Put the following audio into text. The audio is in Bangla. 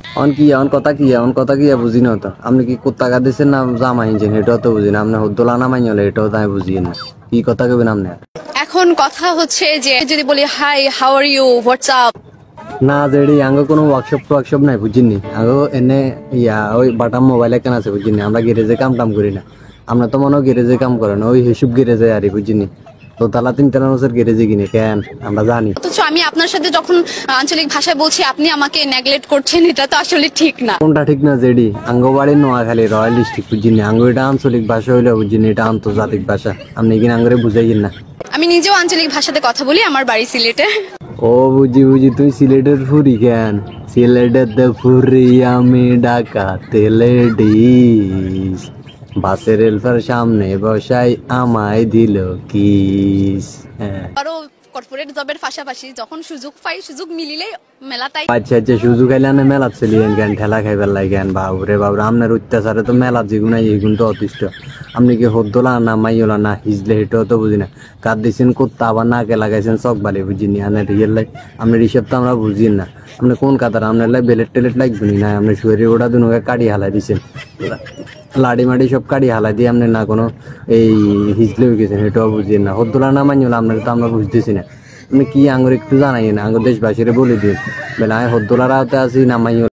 অন কি অন কথা কি বুঝি না তো আপনি কি কুত্তা গাদিছেন না জামা হিনছেন এটাও তো বুঝি না আপনি হদ্দোলা না মাইনলে এটাও তো আমি বুঝি না কি কথা কবেন আপনি এখন কথা হচ্ছে যে যদি বলি hi how are you WhatsApp. না যেডি আঙ্গ কোনো ওয়ার্কশপ নাই বুঝিনি আঙ্গ এনে ওই বাটাম মোবাইলে কেন আছে বুঝিনি আমরা গ্যারেজে কাম টাম করি না আমরা তো মনে গ্যারেজে কাম করেন ওই হিসুব গ্যারেজে আরে বুঝিনি তো তালা 3 বছর গ্যারেজে কিনে কেন আমরা জানি অথচ আমি আপনার সাথে যখন আঞ্চলিক ভাষায় বলছি আপনি আমাকে নেগলেক্ট করছেন, এটা তো আসলে ঠিক না। কোনটা ঠিক না যেডি আঙ্গ বাড়ির নোয়াখালী রয়্যাল ডিস্ট্রিক্ট বুঝিনি আঙ্গ এটা আঞ্চলিক ভাষা হইলে বুঝিনি এটা আন্তর্জাতিক ভাষা আপনি কিনা আঙ্গরে বুঝাইয়েন না। আমি নিজেও আঞ্চলিক ভাষাতে কথা বলি, আমার বাড়ি সিলেটে। ও বুঝি তুই সিলেটের ফুরি কেন সিলেটের ফুরি আমি ডাকাতে লেডিস বাসের রেলফার সামনে বসাই আমায় দিল কিস। হ্যাঁ আরো কর্পোরেট জবের পাশাপাশি যখন সুযোগ মিলিলে মেলাতাই। আচ্ছা সুযোগ আইলে না মেলা চলিয়েন কেন ঠেলা খাইবার লাগে কেন বাবুরে আপনার অত্যাচারে তো মেলা যেগুন এগুন তো অতিষ্ঠ আপনি কি হদ্দোলা না মাইলা না হিজলে এটাও তো বুঝি না কার দিয়েছেন কোত্তা আবার নাকে লাগাইছেন চক বালি বুঝিনি আনের রিয়েল লাইফ আপনার হিসেব তো আমরা বুঝি না আপনি কোন কাতার আপনার লাই বেলেট টেলেট লাগবেনি না আপনি শুয়ের ওটা দুনুকে কাটি হালাই দিচ্ছেন লাড়ি মাড়ি সব কাটি হালাই দিয়ে আপনি না কোনো এই হিজলে হয়ে গেছেন এটাও বুঝি না হদ্দোলা না মাইলা আপনার তো আমরা বুঝতেছি না আপনি কি আঙ্গুর একটু জানাই না আঙ্গুর দেশবাসীরে বলে দিন বেলা হদ্দোলার আওতে আছি না মাই